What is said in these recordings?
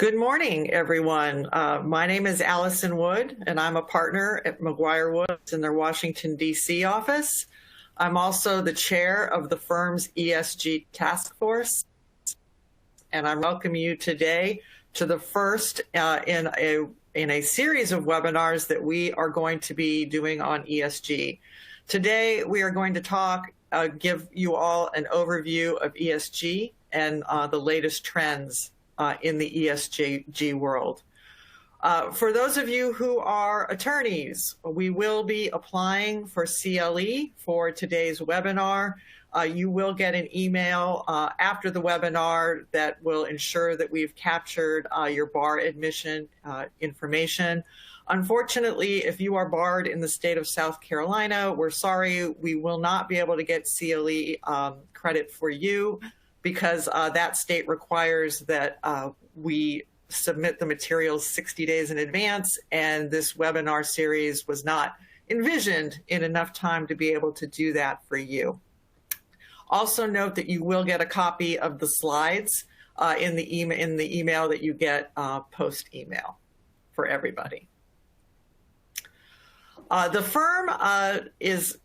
Good morning, everyone. My name is Allison Wood, and I'm a partner at McGuire Woods in their Washington, D.C. office. I'm also the chair of the firm's ESG task force, and I welcome you today to the first in a series of webinars that we are going to be doing on ESG. Today, we are going to give you all an overview of ESG and the latest trends in the ESG world. For those of you who are attorneys, we will be applying for CLE for today's webinar. You will get an email after the webinar that will ensure that we've captured your bar admission information. Unfortunately, if you are barred in the state of South Carolina, we're sorry, we will not be able to get CLE credit for you, because that state requires that we submit the materials 60 days in advance, and this webinar series was not envisioned in enough time to be able to do that for you. Also note that you will get a copy of the slides in the email that you get post-email for everybody. The firm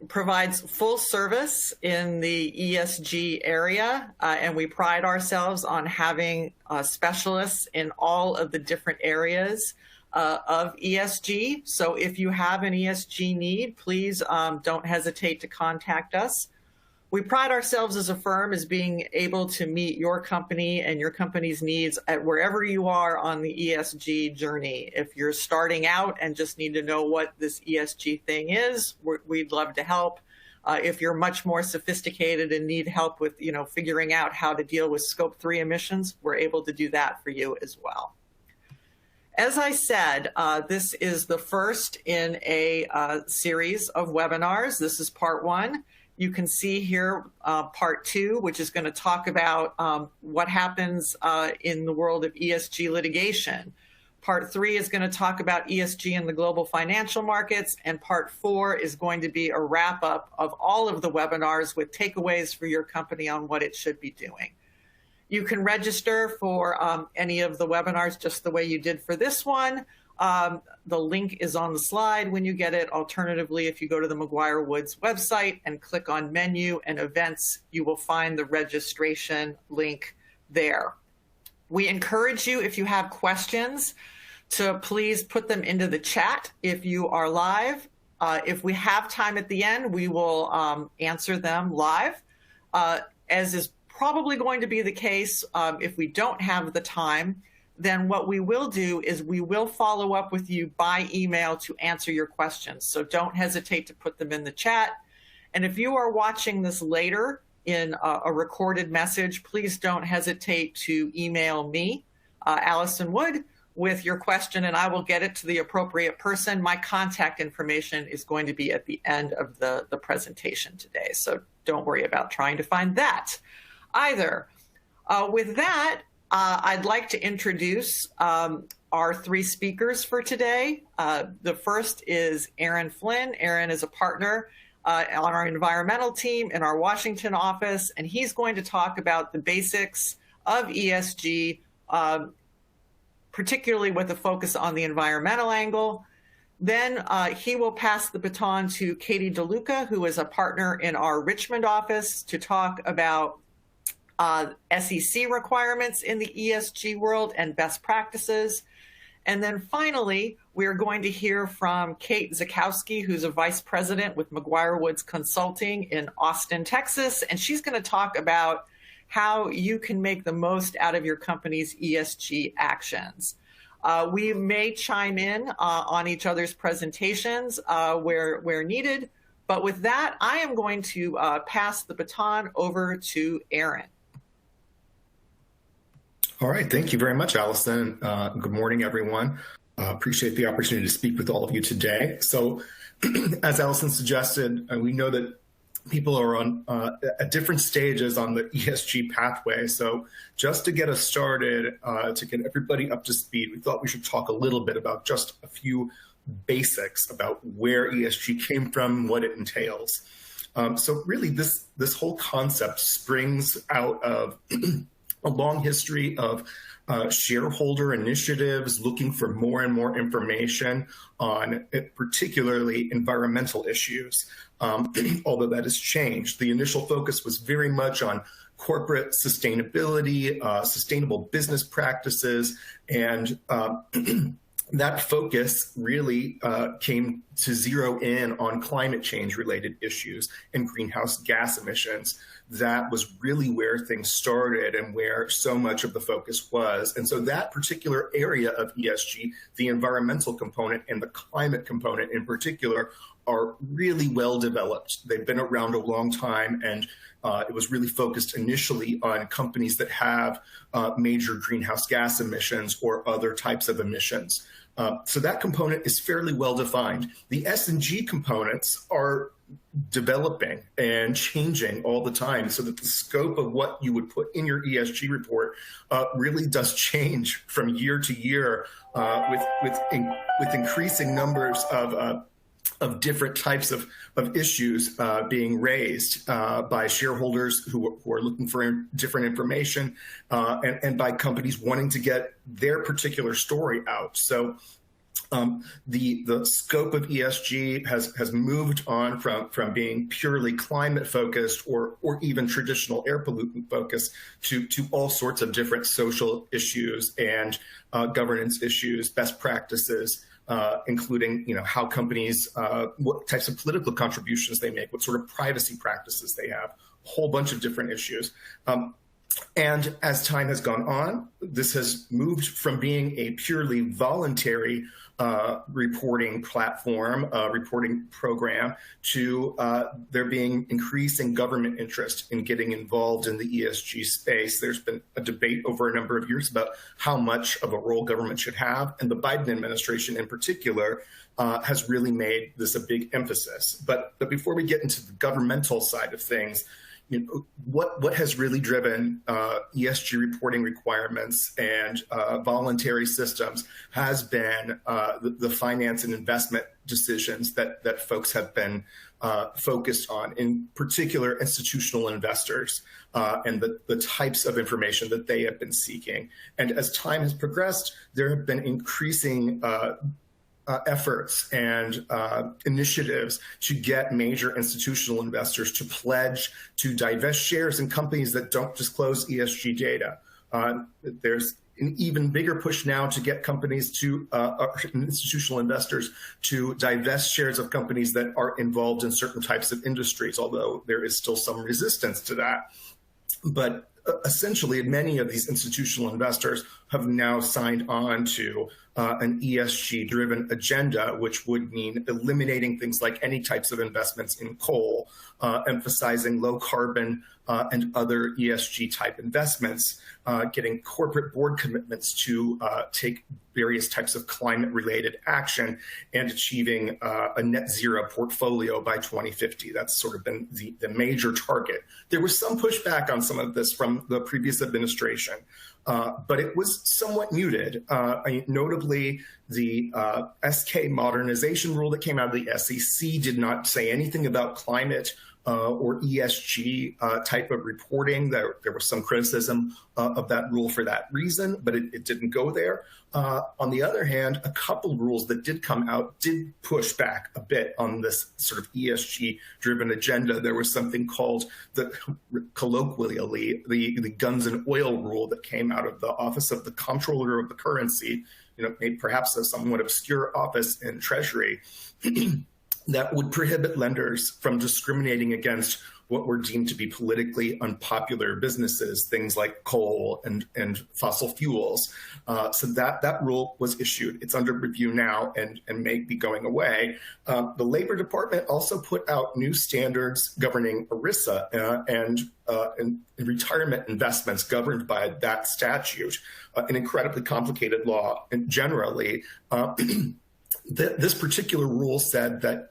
provides full service in the ESG area, and we pride ourselves on having specialists in all of the different areas of ESG. So if you have an ESG need, please don't hesitate to contact us. We pride ourselves as a firm as being able to meet your company and your company's needs at wherever you are on the ESG journey. If you're starting out and just need to know what this ESG thing is, we'd love to help. If you're much more sophisticated and need help with, figuring out how to deal with Scope 3 emissions, we're able to do that for you as well. As I said, this is the first in a series of webinars. This is part one. You can see here part two, which is going to talk about what happens in the world of ESG litigation. Part three is going to talk about ESG in the global financial markets, and part four is going to be a wrap-up of all of the webinars with takeaways for your company on what it should be doing. You can register for any of the webinars just the way you did for this one. The link is on the slide when you get it. Alternatively, if you go to the McGuire Woods website and click on menu and events, you will find the registration link there. We encourage you, if you have questions, to please put them into the chat if you are live. If we have time at the end, we will answer them live. As is probably going to be the case, if we don't have the time, then what we will do is we will follow up with you by email to answer your questions. So don't hesitate to put them in the chat. And if you are watching this later in a recorded message, please don't hesitate to email me, Allison Wood, with your question, and I will get it to the appropriate person. My contact information is going to be at the end of the presentation today, so don't worry about trying to find that either. With that, I'd like to introduce our three speakers for today. The first is Aaron Flynn. Aaron is a partner on our environmental team in our Washington office, and he's going to talk about the basics of ESG, particularly with a focus on the environmental angle. Then he will pass the baton to Katie DeLuca, who is a partner in our Richmond office, to talk about SEC requirements in the ESG world and best practices. And then finally, we are going to hear from Kate Zakowski, who's a vice president with McGuire Woods Consulting in Austin, Texas. And she's going to talk about how you can make the most out of your company's ESG actions. We may chime in on each other's presentations where needed. But with that, I am going to pass the baton over to Aaron. All right. Thank you very much, Allison. Good morning, everyone. Appreciate the opportunity to speak with all of you today. So as Allison suggested, we know that people are on at different stages on the ESG pathway. So just to get us started, to get everybody up to speed, we thought we should talk a little bit about just a few basics about where ESG came from, what it entails. So really, this whole concept springs out of a long history of shareholder initiatives looking for more and more information on particularly environmental issues. Although that has changed, the initial focus was very much on corporate sustainability, sustainable business practices, and that focus really came to zero in on climate change related issues and greenhouse gas emissions. That was really where things started and where so much of the focus was. And so that particular area of ESG, the environmental component and the climate component in particular, are really well developed. They've been around a long time, and it was really focused initially on companies that have major greenhouse gas emissions or other types of emissions. So that component is fairly well defined. The S&G components are developing and changing all the time, so that the scope of what you would put in your ESG report really does change from year to year with increasing numbers of different types of issues being raised by shareholders who are looking for different information and by companies wanting to get their particular story out. So the scope of ESG has moved on from being purely climate focused or even traditional air pollutant focused to all sorts of different social issues and governance issues, best practices, including how companies, what types of political contributions they make, what sort of privacy practices they have, a whole bunch of different issues. And as time has gone on, this has moved from being a purely voluntary reporting platform, reporting program, to there being increasing government interest in getting involved in the ESG space. There's been a debate over a number of years about how much of a role government should have, and the Biden administration in particular has really made this a big emphasis. But before we get into the governmental side of things, what has really driven ESG reporting requirements and voluntary systems has been the finance and investment decisions that folks have been focused on, in particular institutional investors and the types of information that they have been seeking. And as time has progressed, there have been increasing efforts and initiatives to get major institutional investors to pledge to divest shares in companies that don't disclose ESG data. There's an even bigger push now to get companies to institutional investors to divest shares of companies that are involved in certain types of industries, although there is still some resistance to that. But essentially, many of these institutional investors have now signed on to an ESG-driven agenda, which would mean eliminating things like any types of investments in coal, emphasizing low carbon and other ESG-type investments, getting corporate board commitments to take various types of climate-related action, and achieving a net zero portfolio by 2050. That's sort of been the major target. There was some pushback on some of this from the previous administration, but it was somewhat muted. Notably, the SK modernization rule that came out of the SEC did not say anything about climate or ESG type of reporting. There was some criticism of that rule for that reason, but it didn't go there. On the other hand, a couple rules that did come out did push back a bit on this sort of ESG-driven agenda. There was something called, colloquially, the guns and oil rule that came out of the Office of the Comptroller of the Currency, perhaps a somewhat obscure office in Treasury, that would prohibit lenders from discriminating against what were deemed to be politically unpopular businesses, things like coal and fossil fuels. So that rule was issued. It's under review now and may be going away. The Labor Department also put out new standards governing ERISA and retirement investments governed by that statute, an incredibly complicated law. And generally, this particular rule said that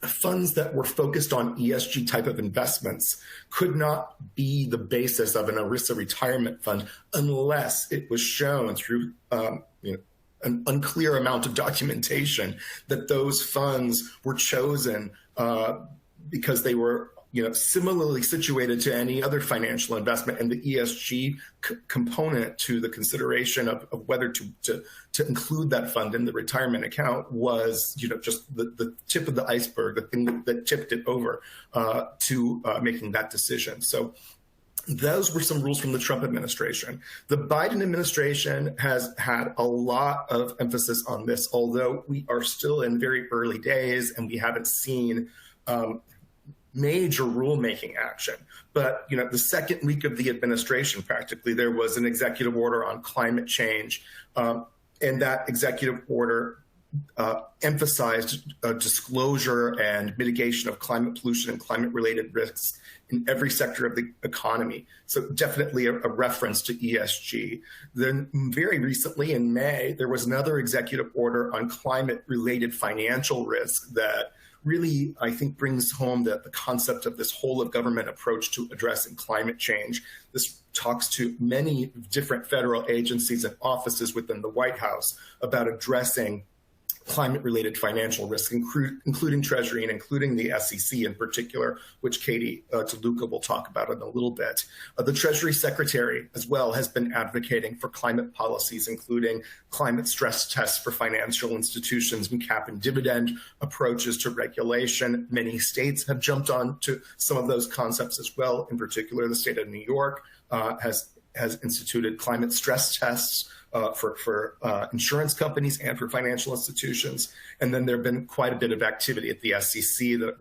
funds that were focused on ESG type of investments could not be the basis of an ERISA retirement fund unless it was shown through an unclear amount of documentation that those funds were chosen because they were similarly situated to any other financial investment, and the ESG component to the consideration of whether to include that fund in the retirement account was, just the tip of the iceberg, the thing that tipped it over to making that decision. So those were some rules from the Trump administration. The Biden administration has had a lot of emphasis on this, although we are still in very early days and we haven't seen major rulemaking action. But, the second week of the administration, practically, there was an executive order on climate change. And that executive order emphasized disclosure and mitigation of climate pollution and climate-related risks in every sector of the economy. So definitely a reference to ESG. Then very recently in May, there was another executive order on climate-related financial risk that really, I think, brings home the concept of this whole of government approach to addressing climate change. This talks to many different federal agencies and offices within the White House about addressing climate-related financial risk, including Treasury and including the SEC in particular, which Katie DeLuca will talk about in a little bit. The Treasury Secretary as well has been advocating for climate policies, including climate stress tests for financial institutions and cap and dividend approaches to regulation. Many states have jumped on to some of those concepts as well. In particular, the state of New York has instituted climate stress tests for insurance companies and for financial institutions. And then there have been quite a bit of activity at the SEC that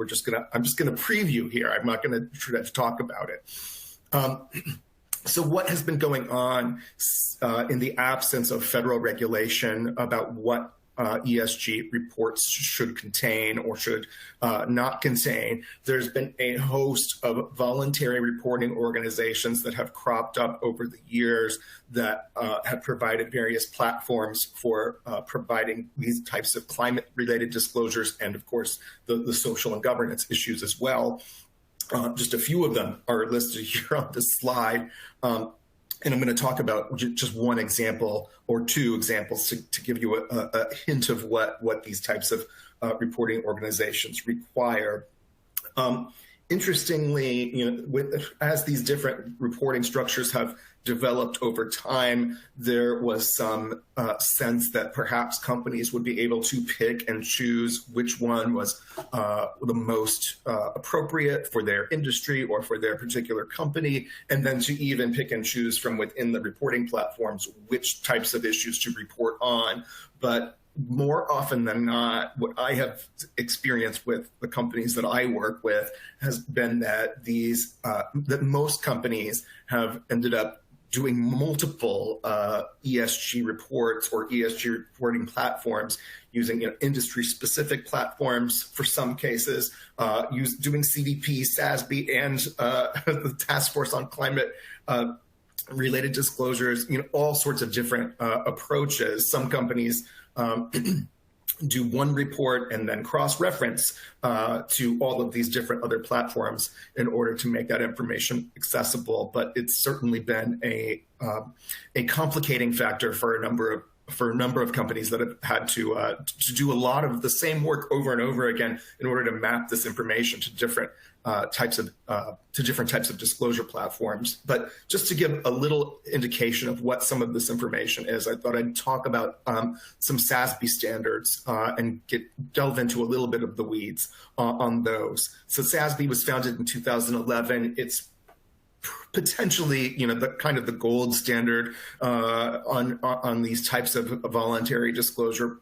I'm just gonna preview here. I'm not gonna try to talk about it. So what has been going on in the absence of federal regulation about what ESG reports should contain or should not contain? There's been a host of voluntary reporting organizations that have cropped up over the years that have provided various platforms for providing these types of climate-related disclosures and, of course, the social and governance issues as well. Just a few of them are listed here on this slide. And I'm going to talk about just one example or two examples to give you a hint of what these types of reporting organizations require. Interestingly, as these different reporting structures have developed over time, there was some sense that perhaps companies would be able to pick and choose which one was the most appropriate for their industry or for their particular company, and then to even pick and choose from within the reporting platforms which types of issues to report on. But more often than not, what I have experienced with the companies that I work with has been that that most companies have ended up doing multiple ESG reports or ESG reporting platforms using industry-specific platforms for some cases, doing CDP, SASB, and the Task Force on Climate related disclosures, all sorts of different approaches. Some companies do one report and then cross-reference to all of these different other platforms in order to make that information accessible. But it's certainly been a complicating factor for a number of companies that have had to do a lot of the same work over and over again in order to map this information to different types of disclosure platforms. But just to give a little indication of what some of this information is, I thought I'd talk about some SASB standards and delve into a little bit of the weeds on those. So SASB was founded in 2011. It's potentially, the kind of the gold standard on these types of voluntary disclosure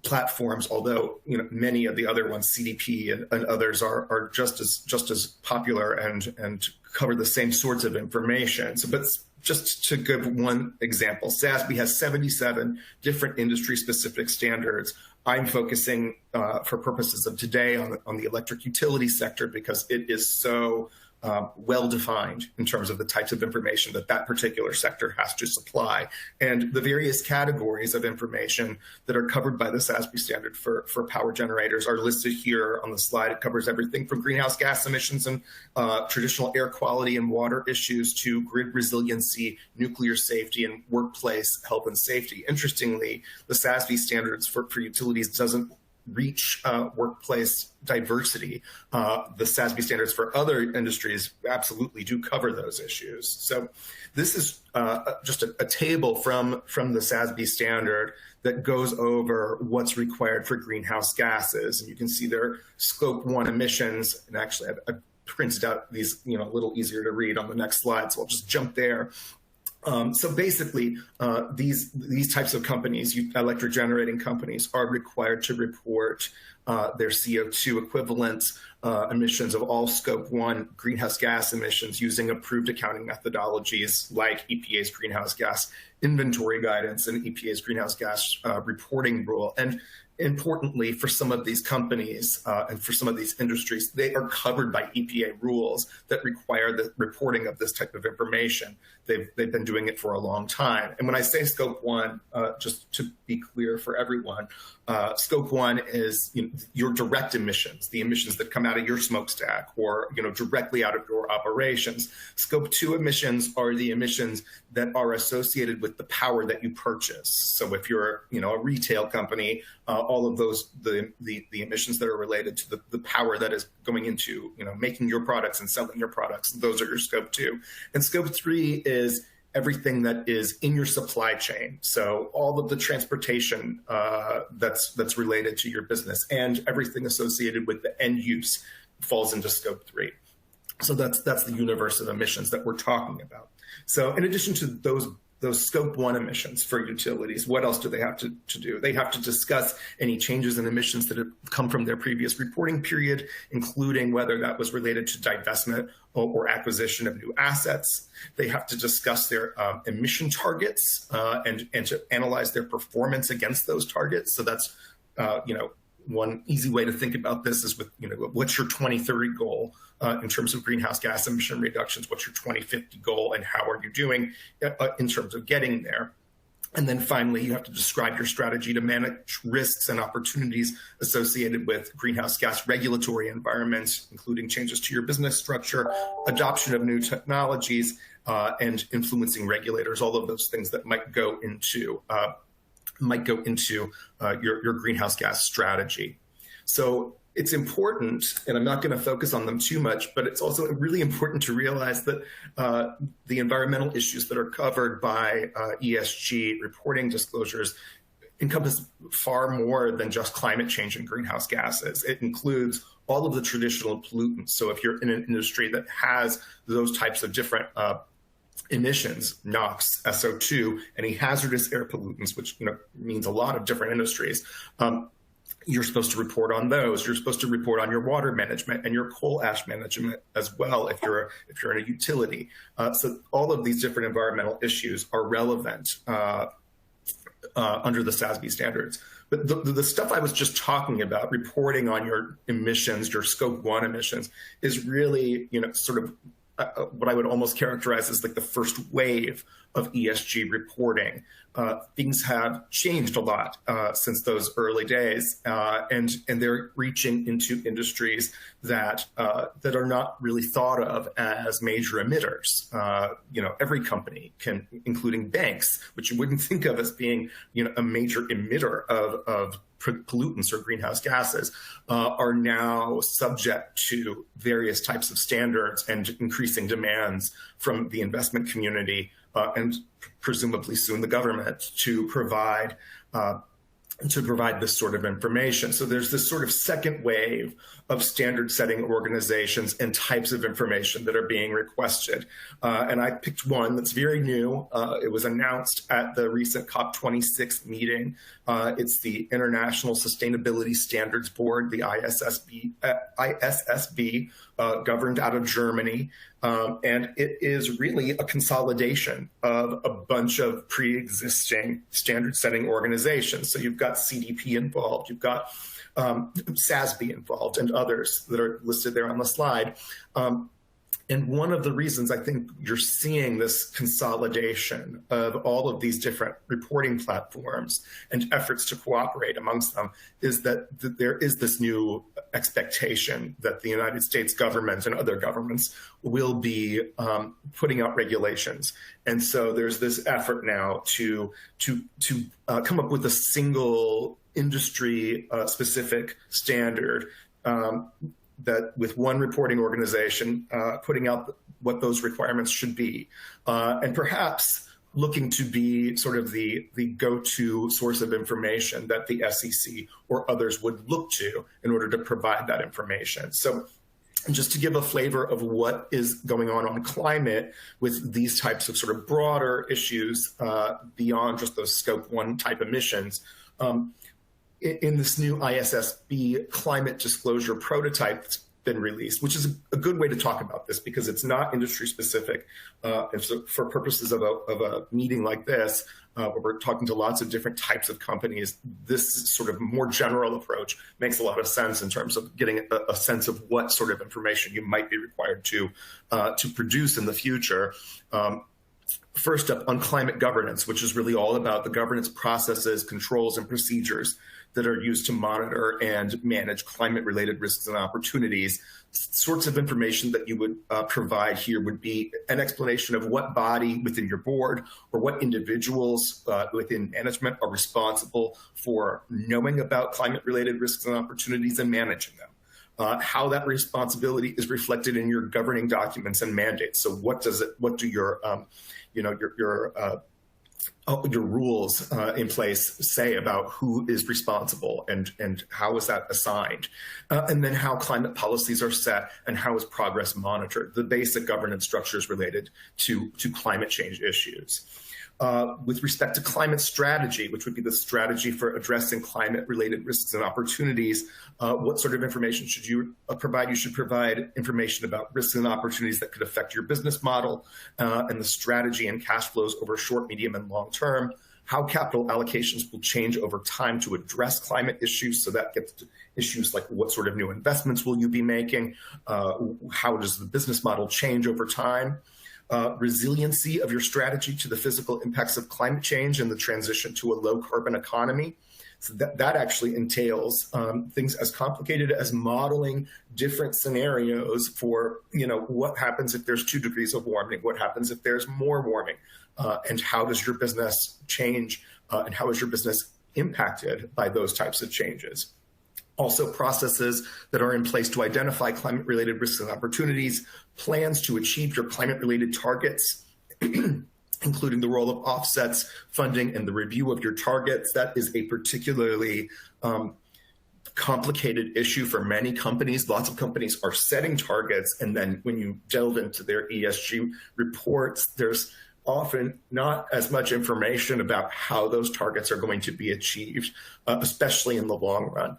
platforms, although many of the other ones, CDP and others, are just as popular and cover the same sorts of information. So, but just to give one example, SASB has 77 different industry-specific standards. I'm focusing, for purposes of today, on the electric utility sector because it is so well-defined in terms of the types of information that particular sector has to supply. And the various categories of information that are covered by the SASB standard for power generators are listed here on the slide. It covers everything from greenhouse gas emissions and traditional air quality and water issues to grid resiliency, nuclear safety, and workplace health and safety. Interestingly, the SASB standards for utilities doesn't reach workplace diversity. The SASB standards for other industries absolutely do cover those issues. So this is just a table from the SASB standard that goes over what's required for greenhouse gases. And you can see their scope 1 emissions. And actually, I've printed out these, a little easier to read on the next slide, so I'll just jump there. So basically, these types of companies, electric generating companies, are required to report their CO2 equivalent emissions of all Scope 1 greenhouse gas emissions using approved accounting methodologies like EPA's greenhouse gas inventory guidance and EPA's greenhouse gas reporting rule. And importantly, for some of these companies and for some of these industries, they are covered by EPA rules that require the reporting of this type of information. They've been doing it for a long time. And when I say Scope 1, just to be clear for everyone, Scope 1 is your direct emissions, the emissions that come out of your smokestack or directly out of your operations. Scope 2 emissions are the emissions that are associated with the power that you purchase. So if you're a retail company, all of those the emissions that are related to the power that is going into making your products and selling your products, those are your Scope 2. And Scope 3 is everything that is in your supply chain. So all of the transportation that's related to your business and everything associated with the end use falls into Scope 3. So that's the universe of emissions that we're talking about. So in addition to those Scope 1 emissions for utilities, what else do they have to do? They have to discuss any changes in emissions that have come from their previous reporting period, including whether that was related to divestment or acquisition of new assets. They have to discuss their emission targets and to analyze their performance against those targets. So that's, one easy way to think about this is with, what's your 2030 goal in terms of greenhouse gas emission reductions? What's your 2050 goal and how are you doing in terms of getting there? And then finally, you have to describe your strategy to manage risks and opportunities associated with greenhouse gas regulatory environments, including changes to your business structure, adoption of new technologies, and influencing regulators, all of those things that might go into your greenhouse gas strategy. So it's important, and I'm not going to focus on them too much, but it's also really important to realize that the environmental issues that are covered by ESG reporting disclosures encompass far more than just climate change and greenhouse gases. It includes all of the traditional pollutants. So if you're in an industry that has those types of different emissions, NOx, SO2, any hazardous air pollutants, which means a lot of different industries, you're supposed to report on those. You're supposed to report on your water management and your coal ash management as well if you're in a utility. So all of these different environmental issues are relevant under the SASB standards. But the stuff I was just talking about, reporting on your emissions, your Scope 1 emissions, is really sort of what I would almost characterize as like the first wave of ESG reporting. Things have changed a lot since those early days, and they're reaching into industries that are not really thought of as major emitters. Every company can, including banks, which you wouldn't think of as being a major emitter of pollutants or greenhouse gases, are now subject to various types of standards and increasing demands from the investment community and presumably soon the government to provide this sort of information. So there's this sort of second wave of standard setting organizations and types of information that are being requested. And I picked one that's very new. It was announced at the recent COP26 meeting. It's the International Sustainability Standards Board, the ISSB, governed out of Germany. And it is really a consolidation of a bunch of pre-existing standard-setting organizations. So you've got CDP involved, you've got SASB involved, and others that are listed there on the slide. And one of the reasons I think you're seeing this consolidation of all of these different reporting platforms and efforts to cooperate amongst them is that there is this new expectation that the United States government and other governments will be putting out regulations. And so there's this effort now to come up with a single industry specific standard that with one reporting organization putting out what those requirements should be, and perhaps looking to be sort of the go-to source of information that the SEC or others would look to in order to provide that information. So just to give a flavor of what is going on climate with these types of sort of broader issues beyond just those scope 1 type emissions, in this new ISSB climate disclosure prototype that's been released, which is a good way to talk about this because it's not industry specific. And so for purposes of a meeting like this, where we're talking to lots of different types of companies, this sort of more general approach makes a lot of sense in terms of getting a sense of what sort of information you might be required to produce in the future. First up, on climate governance, which is really all about the governance processes, controls, and procedures that are used to monitor and manage climate-related risks and opportunities. Sorts of information that you would provide here would be an explanation of what body within your board or what individuals within management are responsible for knowing about climate-related risks and opportunities and managing them. How that responsibility is reflected in your governing documents and mandates. So what do your rules in place say about who is responsible and how is that assigned? And then how climate policies are set and how is progress monitored, the basic governance structures related to climate change issues. With respect to climate strategy, which would be the strategy for addressing climate-related risks and opportunities, what sort of information should you provide? You should provide information about risks and opportunities that could affect your business model and the strategy and cash flows over short, medium, and long term, how capital allocations will change over time to address climate issues. So that gets to issues like what sort of new investments will you be making? How does the business model change over time? Resiliency of your strategy to the physical impacts of climate change and the transition to a low carbon economy. So that actually entails things as complicated as modeling different scenarios for, what happens if there's 2 degrees of warming, what happens if there's more warming, and how does your business change and how is your business impacted by those types of changes. Also, processes that are in place to identify climate-related risks and opportunities, plans to achieve your climate-related targets, including the role of offsets, funding, and the review of your targets. That is a particularly complicated issue for many companies. Lots of companies are setting targets, and then when you delve into their ESG reports, there's often not as much information about how those targets are going to be achieved, especially in the long run.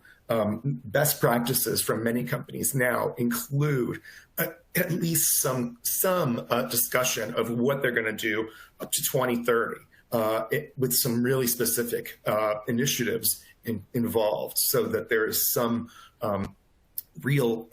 Best practices from many companies now include at least some discussion of what they're going to do up to 2030 with some really specific initiatives involved so that there is some real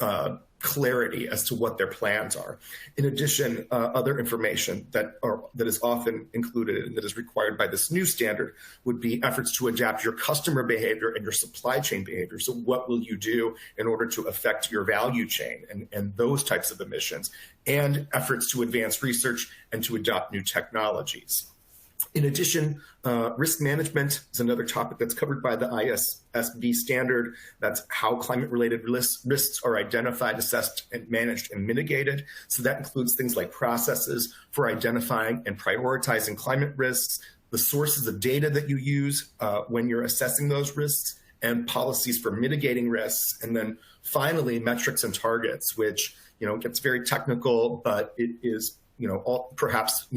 clarity as to what their plans are. In addition, other information that is often included and that is required by this new standard would be efforts to adapt your customer behavior and your supply chain behavior. So what will you do in order to affect your value chain and those types of emissions, and efforts to advance research and to adopt new technologies. In addition, risk management is another topic that's covered by the ISSB standard. That's how climate-related risks are identified, assessed, and managed and mitigated. So that includes things like processes for identifying and prioritizing climate risks, the sources of data that you use when you're assessing those risks, and policies for mitigating risks. And then finally, metrics and targets, which gets very technical, but it is perhaps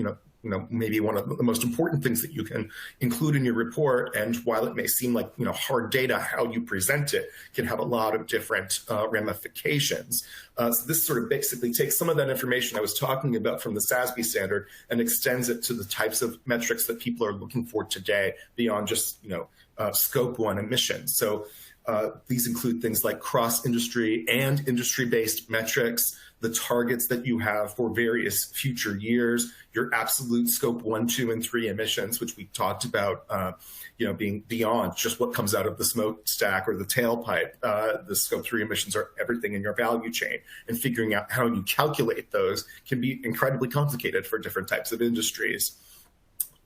maybe one of the most important things that you can include in your report. And while it may seem like, hard data, how you present it can have a lot of different ramifications. So this sort of basically takes some of that information I was talking about from the SASB standard and extends it to the types of metrics that people are looking for today beyond just, scope 1 emissions. So these include things like cross-industry and industry-based metrics, the targets that you have for various future years, your absolute scope 1, 2, and 3 emissions, which we talked about, being beyond just what comes out of the smokestack or the tailpipe. The scope 3 emissions are everything in your value chain, and figuring out how you calculate those can be incredibly complicated for different types of industries.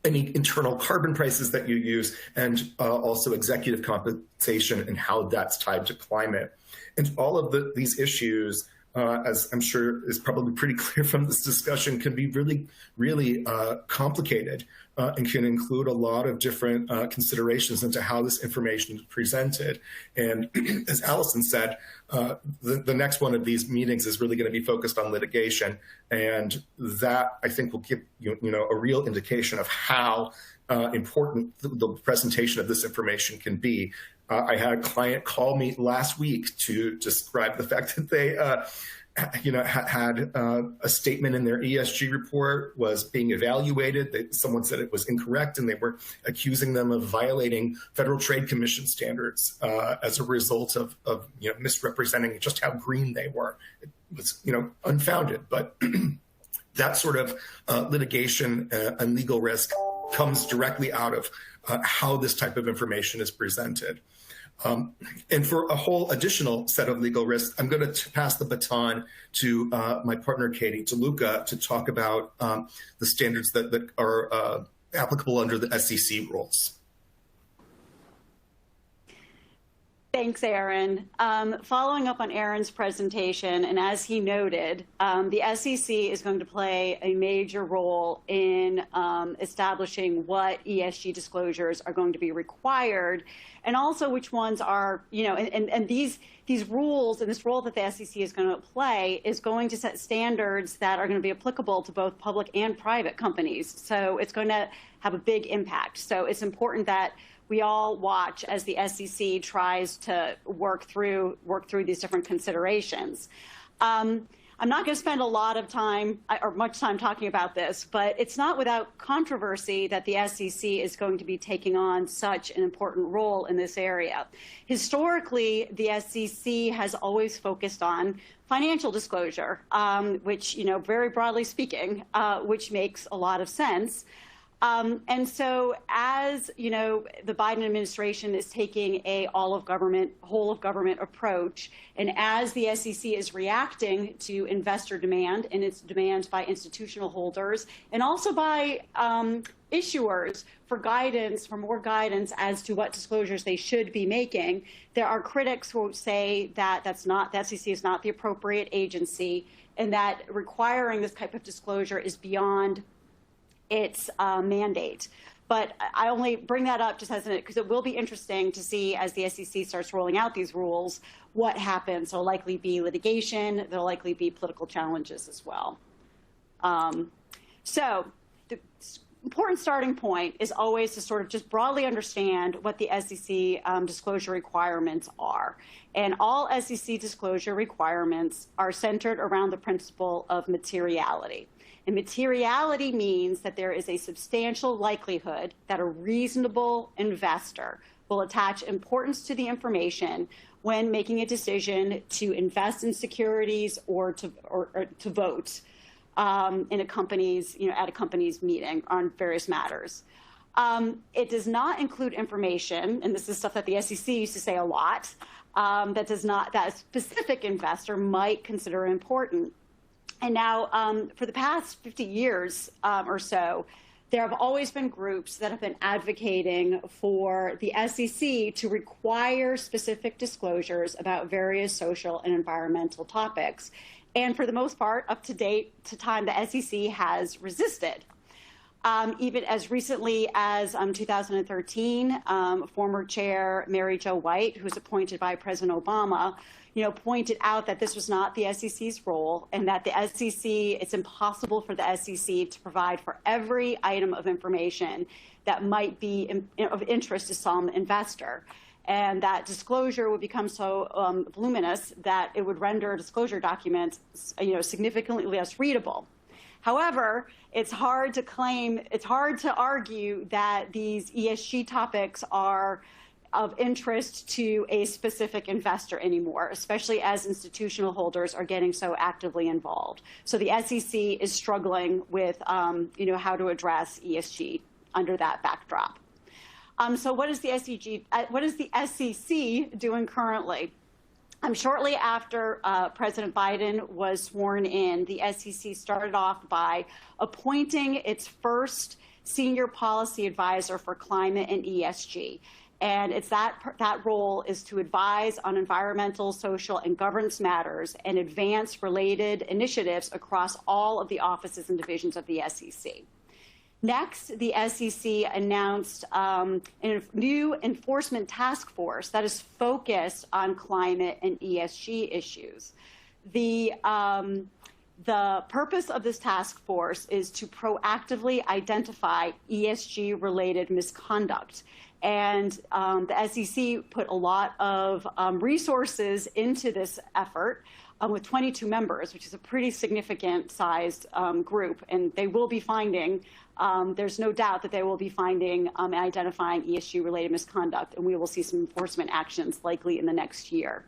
any internal carbon prices that you use, and also executive compensation and how that's tied to climate. And all of these issues, as I'm sure is probably pretty clear from this discussion, can be really, really complicated and can include a lot of different considerations into how this information is presented. And as Allison said, the next one of these meetings is really going to be focused on litigation. And that, I think, will give a real indication of how important the presentation of this information can be. I had a client call me last week to describe the fact that they had a statement in their ESG report was being evaluated. Someone said it was incorrect, and they were accusing them of violating Federal Trade Commission standards as a result of misrepresenting just how green they were. It was unfounded, but that sort of litigation and legal risk comes directly out of how this type of information is presented. And for a whole additional set of legal risks, I'm going to pass the baton to my partner, Katie DeLuca, to talk about the standards that are applicable under the SEC rules. Thanks, Aaron. Following up on Aaron's presentation, and as he noted, the SEC is going to play a major role in establishing what ESG disclosures are going to be required, and also which ones are, and these rules and this role that the SEC is going to play is going to set standards that are going to be applicable to both public and private companies. So it's going to have a big impact. So it's important that we all watch as the SEC tries to work through these different considerations. I'm not going to spend a lot of time or much time talking about this, but it's not without controversy that the SEC is going to be taking on such an important role in this area. Historically, the SEC has always focused on financial disclosure, which, very broadly speaking, which makes a lot of sense. And so as, the Biden administration is taking a whole of government approach, and as the SEC is reacting to investor demand and its demands by institutional holders and also by issuers for more guidance as to what disclosures they should be making, there are critics who say that the SEC is not the appropriate agency and that requiring this type of disclosure is beyond its mandate. But I only bring that up just because it will be interesting to see as the SEC starts rolling out these rules, what happens. There'll likely be litigation. There'll likely be political challenges as well. So the important starting point is always to sort of just broadly understand what the SEC disclosure requirements are. And all SEC disclosure requirements are centered around the principle of materiality. And materiality means that there is a substantial likelihood that a reasonable investor will attach importance to the information when making a decision to invest in securities or to vote in a company's, at a company's meeting on various matters. It does not include information, and this is stuff that the SEC used to say a lot, that a specific investor might consider important. And now, for the past 50 years or so, there have always been groups that have been advocating for the SEC to require specific disclosures about various social and environmental topics. And for the most part, up to date to time, the SEC has resisted. Even as recently as 2013, former chair Mary Jo White, who was appointed by President Obama, pointed out that this was not the SEC's role and that the SEC, it's impossible for the SEC to provide for every item of information that might be of interest to some investor. And that disclosure would become so voluminous that it would render disclosure documents, significantly less readable. However, it's hard to argue that these ESG topics are of interest to a specific investor anymore, especially as institutional holders are getting so actively involved. So the SEC is struggling with, how to address ESG under that backdrop. So what is the SEC doing currently? Shortly after President Biden was sworn in, the SEC started off by appointing its first Senior Policy Advisor for Climate and ESG. And it's that role is to advise on environmental, social, and governance matters and advance related initiatives across all of the offices and divisions of the SEC. Next, the SEC announced a new enforcement task force that is focused on climate and ESG issues. The purpose of this task force is to proactively identify ESG-related misconduct. And the SEC put a lot of resources into this effort with 22 members, which is a pretty significant sized group. And they will be finding, there's no doubt that they will be finding and identifying ESG-related misconduct, and we will see some enforcement actions likely in the next year.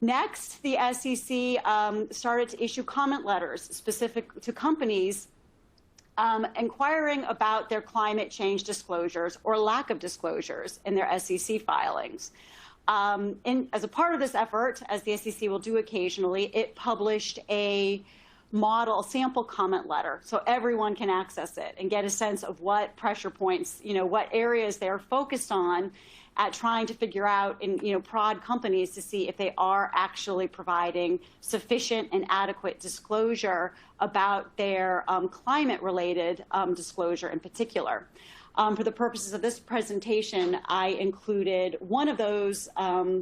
Next, the SEC started to issue comment letters specific to companies inquiring about their climate change disclosures or lack of disclosures in their SEC filings. As a part of this effort, as the SEC will do occasionally, it published a model sample comment letter so everyone can access it and get a sense of what pressure points, what areas they're focused on at trying to figure out and prod companies to see if they are actually providing sufficient and adequate disclosure about their climate-related disclosure in particular. For the purposes of this presentation, I included one of those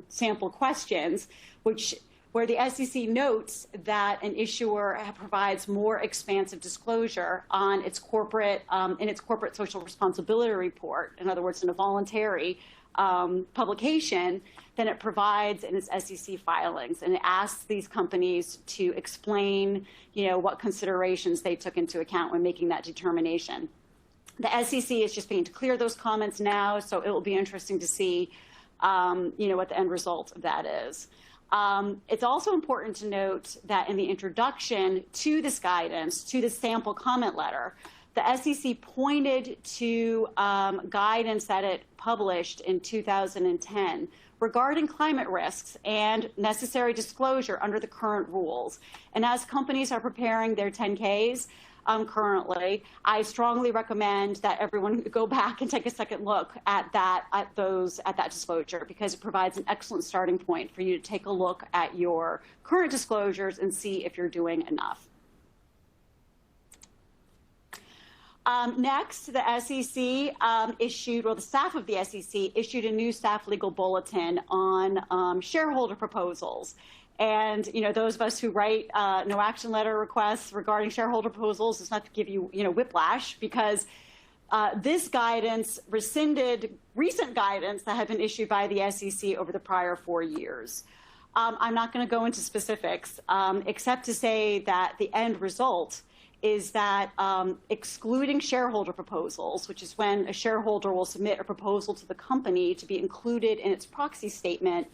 sample questions, where the SEC notes that an issuer provides more expansive disclosure on its corporate in its corporate social responsibility report, in other words, in a voluntary publication, than it provides in its SEC filings, and it asks these companies to explain, what considerations they took into account when making that determination. The SEC is just beginning to clear those comments now, so it will be interesting to see, what the end result of that is. It's also important to note that in the introduction to this guidance, to the sample comment letter, the SEC pointed to guidance that it published in 2010 regarding climate risks and necessary disclosure under the current rules. And as companies are preparing their 10Ks currently, I strongly recommend that everyone go back and take a second look at that disclosure, because it provides an excellent starting point for you to take a look at your current disclosures and see if you're doing enough. Next, the SEC the staff of the SEC issued a new staff legal bulletin on shareholder proposals. And, those of us who write no action letter requests regarding shareholder proposals, it's not to give you, whiplash, because this guidance rescinded recent guidance that had been issued by the SEC over the prior 4 years. I'm not going to go into specifics, except to say that the end result is that excluding shareholder proposals, which is when a shareholder will submit a proposal to the company to be included in its proxy statement,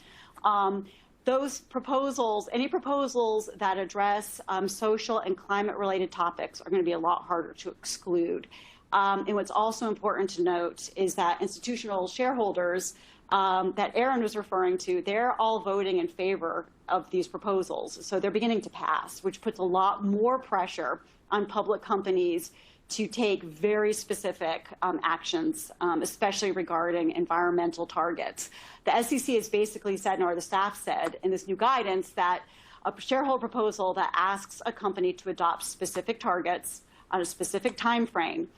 those proposals, any proposals that address social and climate-related topics, are going to be a lot harder to exclude. And what's also important to note is that institutional shareholders that Aaron was referring to, they're all voting in favor of these proposals. So they're beginning to pass, which puts a lot more pressure on public companies to take very specific actions, especially regarding environmental targets. The SEC has basically said, or the staff said in this new guidance, that a shareholder proposal that asks a company to adopt specific targets on a specific time frame,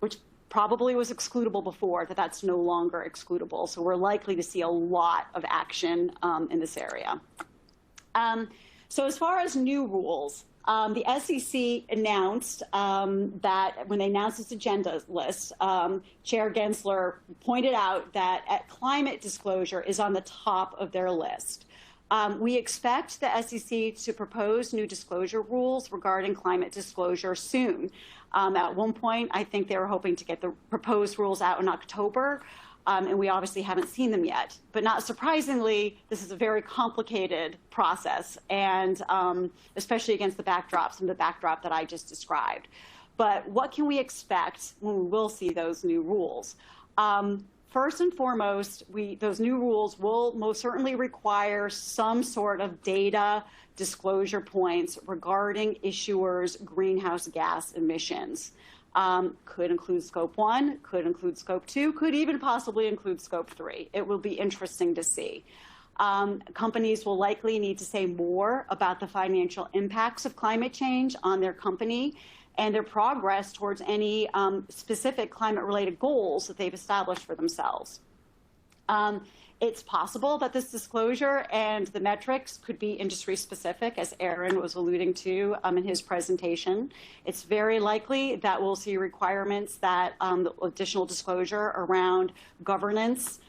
which probably was excludable before, that's no longer excludable. So we're likely to see a lot of action in this area. So as far as new rules, the SEC announced that when they announced its agenda list, Chair Gensler pointed out that climate disclosure is on the top of their list. We expect the SEC to propose new disclosure rules regarding climate disclosure soon. At one point, I think they were hoping to get the proposed rules out in October. And we obviously haven't seen them yet. But not surprisingly, this is a very complicated process, and especially against the backdrop that I just described. But what can we expect when we will see those new rules? First and foremost, those new rules will most certainly require some sort of data disclosure points regarding issuers' greenhouse gas emissions. Could include Scope 1, could include Scope 2, could even possibly include Scope 3. It will be interesting to see. Companies will likely need to say more about the financial impacts of climate change on their company and their progress towards any specific climate-related goals that they've established for themselves. It's possible that this disclosure and the metrics could be industry-specific, as Aaron was alluding to in his presentation. It's very likely that we'll see requirements that additional disclosure around governance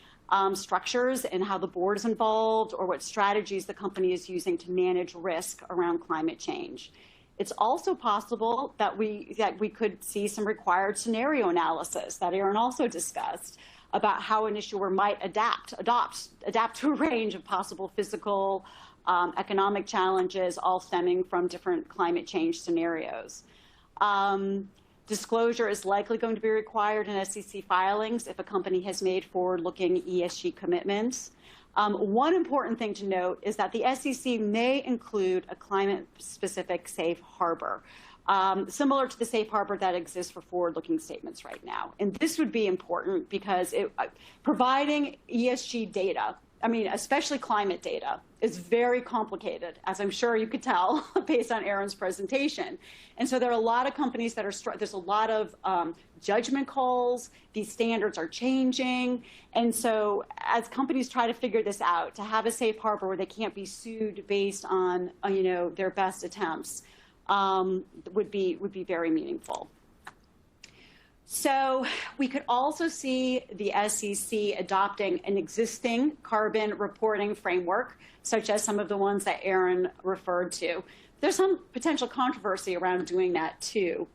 structures and how the board is involved, or what strategies the company is using to manage risk around climate change. It's also possible that we could see some required scenario analysis that Aaron also discussed about how an issuer might adapt to a range of possible physical, economic challenges, all stemming from different climate change scenarios. Disclosure is likely going to be required in SEC filings if a company has made forward-looking ESG commitments. One important thing to note is that the SEC may include a climate-specific safe harbor, similar to the safe harbor that exists for forward-looking statements right now. And this would be important because providing ESG data, especially climate data, is very complicated, as I'm sure you could tell based on Aaron's presentation. And so there are a lot of companies that there's a lot of judgment calls. These standards are changing. And so as companies try to figure this out, to have a safe harbor where they can't be sued based on their best attempts would be very meaningful. So we could also see the SEC adopting an existing carbon reporting framework, such as some of the ones that Aaron referred to. There's some potential controversy around doing that too.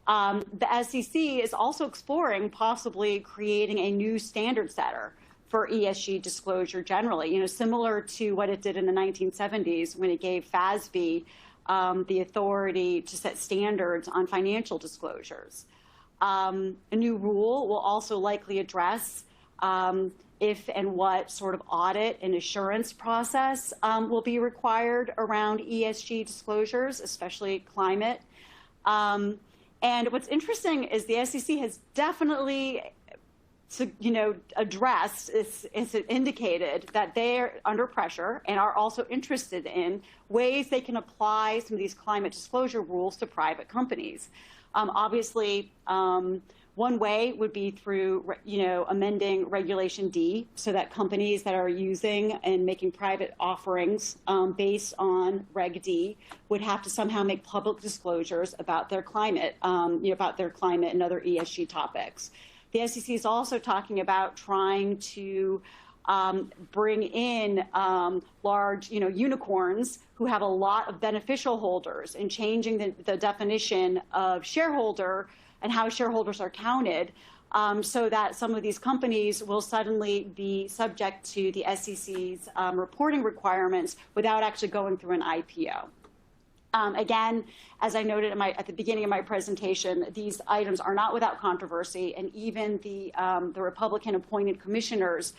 The SEC is also exploring possibly creating a new standard setter for ESG disclosure generally, similar to what it did in the 1970s when it gave FASB the authority to set standards on financial disclosures. A new rule will also likely address if and what sort of audit and assurance process will be required around ESG disclosures, especially climate. And what's interesting is the SEC has definitely addressed, it's indicated that they're under pressure and are also interested in ways they can apply some of these climate disclosure rules to private companies. Obviously, one way would be through, amending Regulation D so that companies that are using and making private offerings based on Reg D would have to somehow make public disclosures about their climate, and other ESG topics. The SEC is also talking about trying to bring in large, unicorns who have a lot of beneficial holders, and changing the definition of shareholder and how shareholders are counted, so that some of these companies will suddenly be subject to the SEC's reporting requirements without actually going through an IPO. Again, as I noted at the beginning of my presentation, these items are not without controversy, and even the Republican-appointed commissioners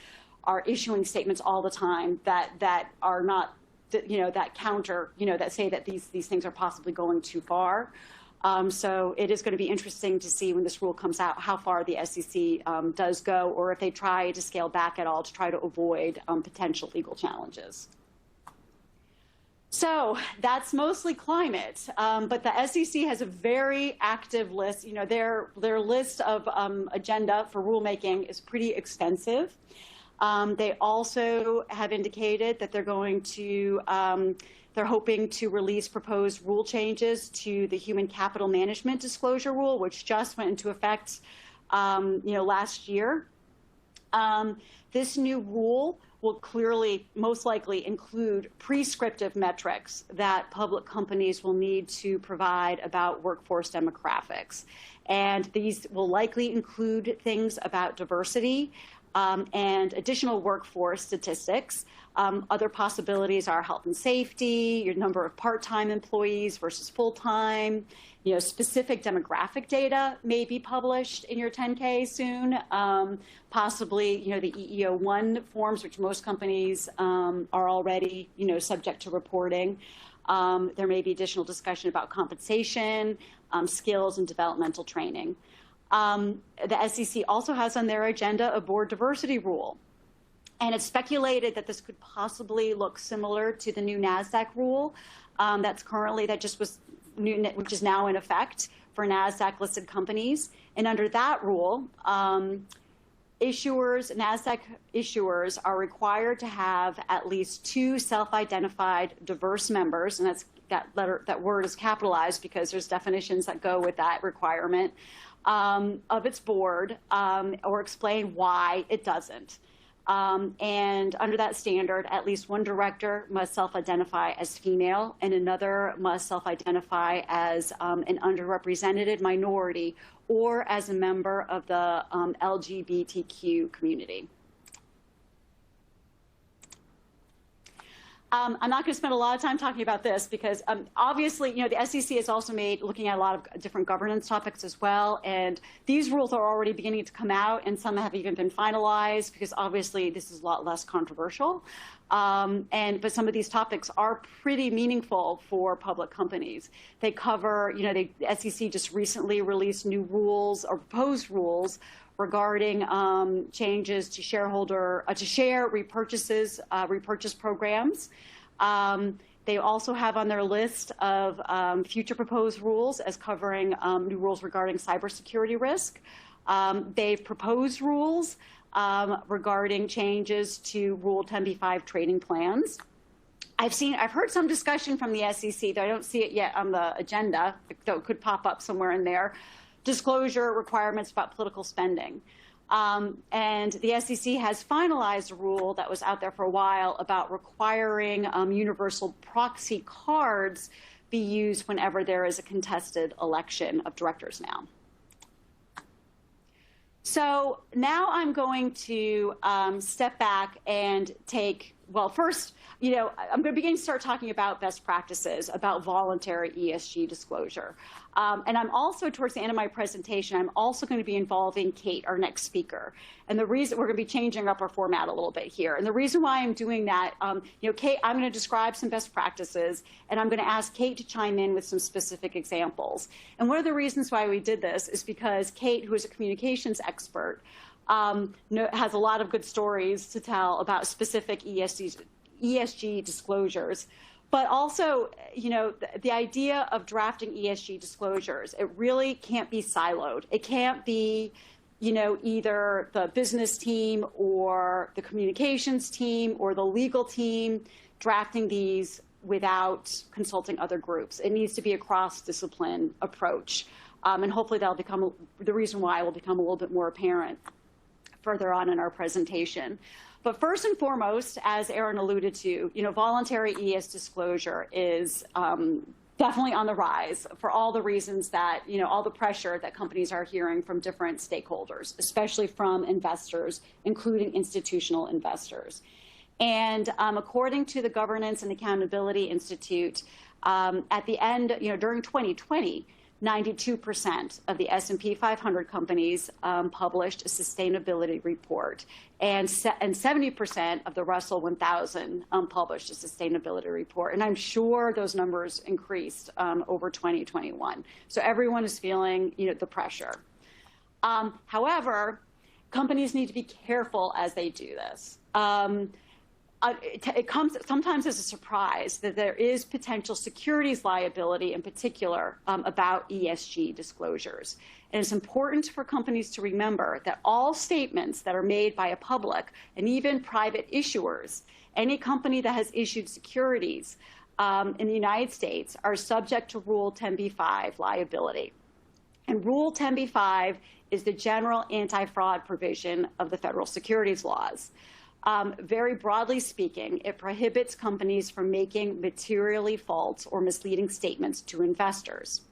are issuing statements all the time that are not, that counter, that say that these things are possibly going too far. So it is going to be interesting to see when this rule comes out how far the SEC does go, or if they try to scale back at all to try to avoid potential legal challenges. So that's mostly climate, but the SEC has a very active list. Their list of agenda for rulemaking is pretty extensive. They also have indicated that they're going to, they're hoping to release proposed rule changes to the Human Capital Management Disclosure Rule, which just went into effect, last year. This new rule will clearly, most likely, include prescriptive metrics that public companies will need to provide about workforce demographics. And these will likely include things about diversity, and additional workforce statistics. Other possibilities are health and safety, your number of part-time employees versus full-time. Specific demographic data may be published in your 10K soon. Possibly, the EEO-1 forms, which most companies are already, subject to reporting. There may be additional discussion about compensation, skills, and developmental training. The SEC also has on their agenda a board diversity rule. And it's speculated that this could possibly look similar to the new NASDAQ rule which is now in effect for NASDAQ listed companies. And under that rule, NASDAQ issuers are required to have at least 2 self-identified diverse members, and that word is capitalized because there's definitions that go with that requirement, of its board, or explain why it doesn't. And under that standard, at least one director must self-identify as female, and another must self-identify as an underrepresented minority or as a member of the LGBTQ community. I'm not going to spend a lot of time talking about this because obviously, the SEC is also looking at a lot of different governance topics as well. And these rules are already beginning to come out, and some have even been finalized because obviously this is a lot less controversial. But some of these topics are pretty meaningful for public companies. They cover, the SEC just recently released new rules or proposed rules regarding changes to share repurchase programs. They also have on their list of future proposed rules as covering new rules regarding cybersecurity risk. They've proposed rules regarding changes to Rule 10b-5 trading plans. I've heard some discussion from the SEC, though I don't see it yet on the agenda, though it could pop up somewhere in there. Disclosure requirements about political spending. And the SEC has finalized a rule that was out there for a while about requiring universal proxy cards be used whenever there is a contested election of directors now. So now I'm going to step back and first, I'm going to start talking about best practices, about voluntary ESG disclosure. And I'm also, towards the end of my presentation, I'm also going to be involving Kate, our next speaker. And the reason we're going to be changing up our format a little bit here. And the reason why I'm doing that, Kate, I'm going to describe some best practices, and I'm going to ask Kate to chime in with some specific examples. And one of the reasons why we did this is because Kate, who is a communications expert, has a lot of good stories to tell about specific ESG disclosures. But also, the idea of drafting ESG disclosures, it really can't be siloed. It can't be, either the business team or the communications team or the legal team drafting these without consulting other groups. It needs to be a cross-discipline approach. And hopefully the reason why will become a little bit more apparent further on in our presentation. But first and foremost, as Aaron alluded to, voluntary ES disclosure is definitely on the rise for all the reasons that, all the pressure that companies are hearing from different stakeholders, especially from investors, including institutional investors. And according to the Governance and Accountability Institute, at the end, during 2020, 92% of the S&P 500 companies published a sustainability report, and 70% of the Russell 1000 published a sustainability report. And I'm sure those numbers increased over 2021. So everyone is feeling, the pressure. However, companies need to be careful as they do this. It comes sometimes as a surprise that there is potential securities liability, in particular, about ESG disclosures. And it's important for companies to remember that all statements that are made by a public and even private issuers, any company that has issued securities in the United States, are subject to Rule 10b-5 liability. And Rule 10b-5 is the general anti-fraud provision of the federal securities laws. Very broadly speaking, it prohibits companies from making materially false or misleading statements to investors.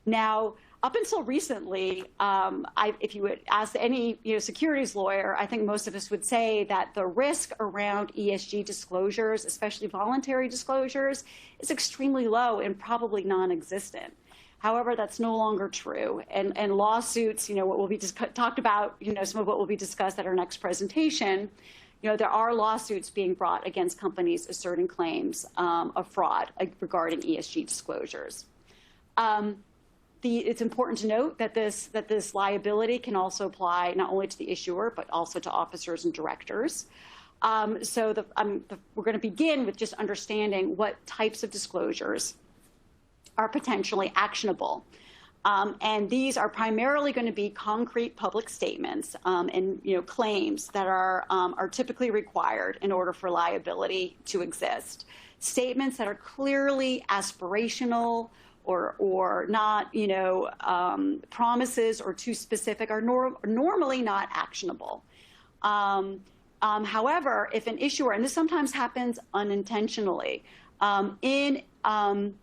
Now, up until recently, if you would ask any securities lawyer, I think most of us would say that the risk around ESG disclosures, especially voluntary disclosures, is extremely low and probably non-existent. However, that's no longer true. And lawsuits, what will be talked about, some of what will be discussed at our next presentation, there are lawsuits being brought against companies asserting claims of fraud regarding ESG disclosures. It's important to note that this liability can also apply not only to the issuer, but also to officers and directors. So we're going to begin with just understanding what types of disclosures are potentially actionable. And these are primarily going to be concrete public statements and claims that are typically required in order for liability to exist. Statements that are clearly aspirational or not, promises or too specific are normally not actionable. However, if an issuer, and this sometimes happens unintentionally, in an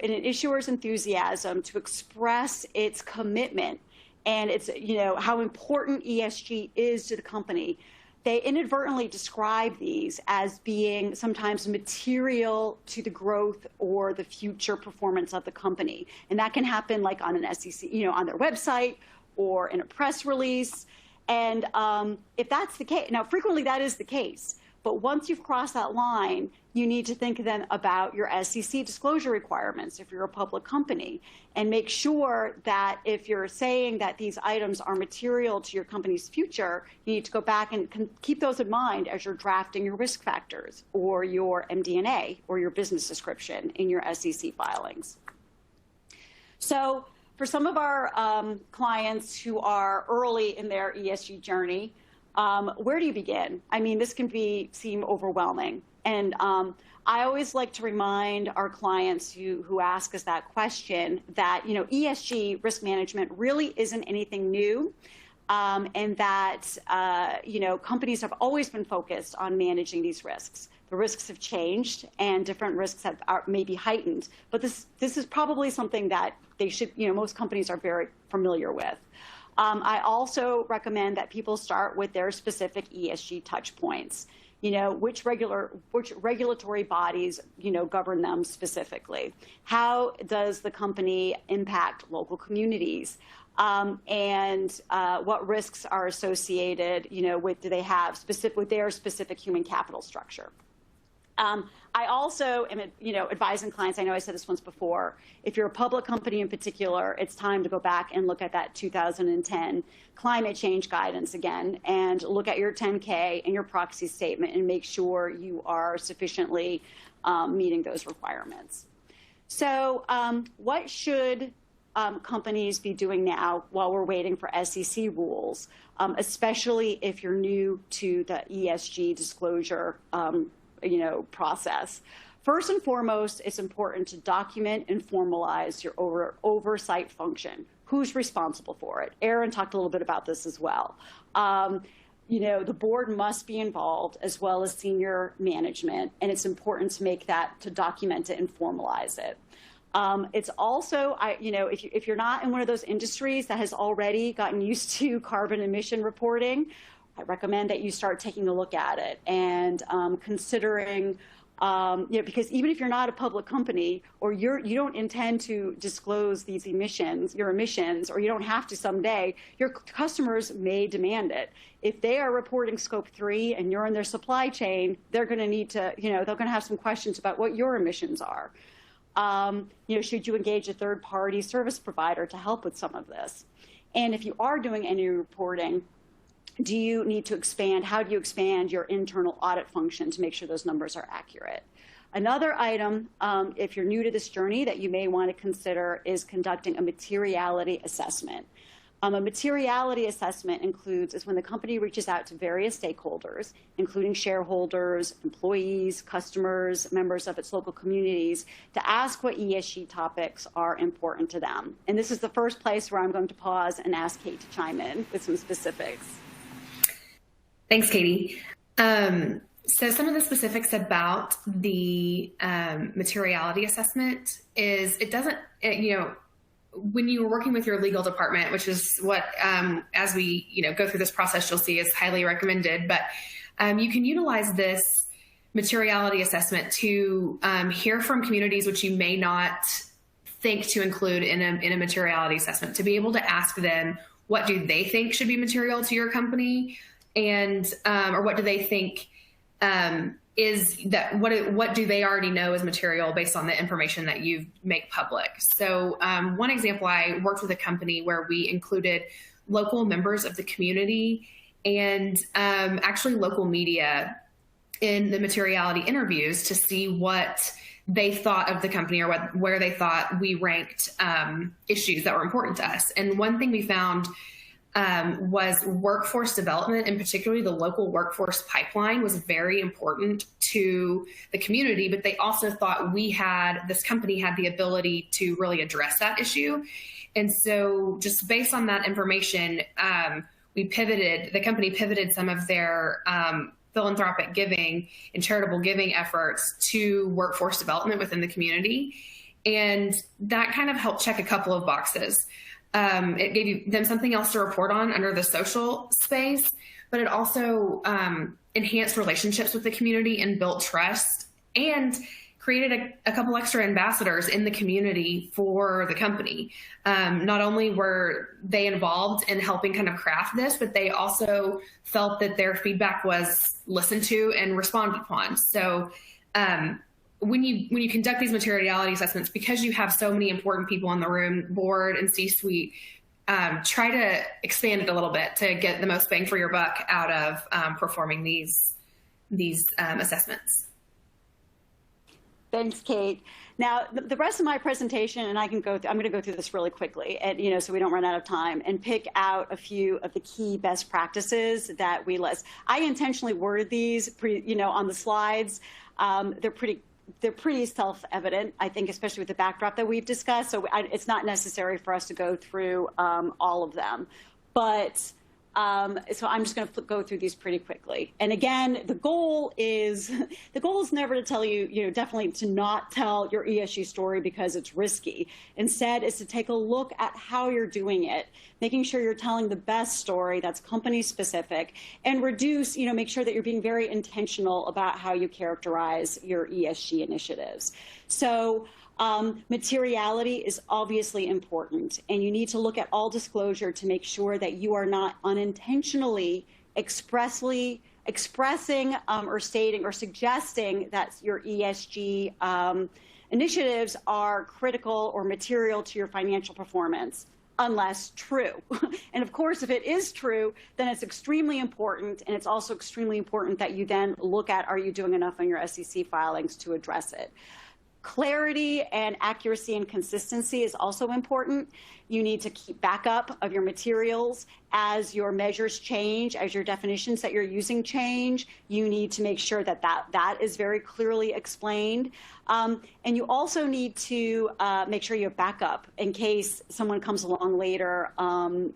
issuer's enthusiasm to express its commitment and its, how important ESG is to the company, they inadvertently describe these as being sometimes material to the growth or the future performance of the company. And that can happen like on an SEC, on their website or in a press release. And if that's the case, now frequently that is the case, but once you've crossed that line, you need to think then about your SEC disclosure requirements if you're a public company, and make sure that if you're saying that these items are material to your company's future, you need to go back and keep those in mind as you're drafting your risk factors or your MD&A or your business description in your SEC filings. So for some of our clients who are early in their ESG journey, where do you begin? I mean, this can seem overwhelming. And I always like to remind our clients who ask us that question that, ESG risk management really isn't anything new. And that, companies have always been focused on managing these risks. The risks have changed and different risks may be heightened. But this is probably something that they should, most companies are very familiar with. I also recommend that people start with their specific ESG touch points. Which regulatory bodies, govern them specifically? How does the company impact local communities? And what risks are associated, do they have with their specific human capital structure? I also am, advising clients, I know I said this once before, if you're a public company in particular, it's time to go back and look at that 2010 climate change guidance again and look at your 10K and your proxy statement and make sure you are sufficiently meeting those requirements. So what should companies be doing now while we're waiting for SEC rules, especially if you're new to the ESG disclosure process? First and foremost, it's important to document and formalize your oversight function. Who's responsible for it? Aaron talked a little bit about this as well. The board must be involved as well as senior management, and it's important to document it and formalize it. It's also, if you're not in one of those industries that has already gotten used to carbon emission reporting, I recommend that you start taking a look at it and considering, because even if you're not a public company or you don't intend to disclose these your emissions, or you don't have to someday, your customers may demand it. If they are reporting scope 3 and you're in their supply chain, they're going to need to, they're going to have some questions about what your emissions are. Should you engage a third-party service provider to help with some of this? And if you are doing any reporting, how do you expand your internal audit function to make sure those numbers are accurate? Another item, if you're new to this journey, that you may want to consider is conducting a materiality assessment. A materiality assessment is when the company reaches out to various stakeholders, including shareholders, employees, customers, members of its local communities, to ask what ESG topics are important to them. And this is the first place where I'm going to pause and ask Kate to chime in with some specifics. Thanks, Katie. So some of the specifics about the materiality assessment is when you were working with your legal department, which is what, as we go through this process, you'll see is highly recommended. But you can utilize this materiality assessment to hear from communities which you may not think to include in a materiality assessment, to be able to ask them what do they think should be material to your company, and or what do they think what do they already know is material based on the information that you make public. So one example, I worked with a company where we included local members of the community and actually local media in the materiality interviews to see what they thought of the company or where they thought we ranked issues that were important to us. And one thing we found was workforce development, and particularly the local workforce pipeline was very important to the community, but they also thought this company had the ability to really address that issue. And so just based on that information, the company pivoted some of their philanthropic giving and charitable giving efforts to workforce development within the community. And that kind of helped check a couple of boxes. It gave them something else to report on under the social space, but it also enhanced relationships with the community and built trust, and created a couple extra ambassadors in the community for the company. Not only were they involved in helping kind of craft this, but they also felt that their feedback was listened to and responded upon. So when you conduct these materiality assessments, because you have so many important people in the room, board and C-suite, try to expand it a little bit to get the most bang for your buck out of performing these assessments. Thanks, Kate. Now, the rest of my presentation, and I'm going to go through this really quickly, and so we don't run out of time, and pick out a few of the key best practices that we list. I intentionally worded these, on the slides. They're pretty self-evident, I think, especially with the backdrop that we've discussed. So it's not necessary for us to go through all of them, but. So I'm just going to go through these pretty quickly. And again, the goal is never to tell you, definitely to not tell your ESG story because it's risky. Instead, is to take a look at how you're doing it, making sure you're telling the best story that's company specific, and make sure that you're being very intentional about how you characterize your ESG initiatives. So materiality is obviously important, and you need to look at all disclosure to make sure that you are not unintentionally expressing or stating or suggesting that your ESG initiatives are critical or material to your financial performance, unless true. And of course, if it is true, then it's extremely important, and it's also extremely important that you then look at, are you doing enough on your SEC filings to address it? Clarity and accuracy and consistency is also important. You need to keep backup of your materials as your measures change, as your definitions that you're using change. You need to make sure that is very clearly explained. And you also need to make sure you have backup in case someone comes along later and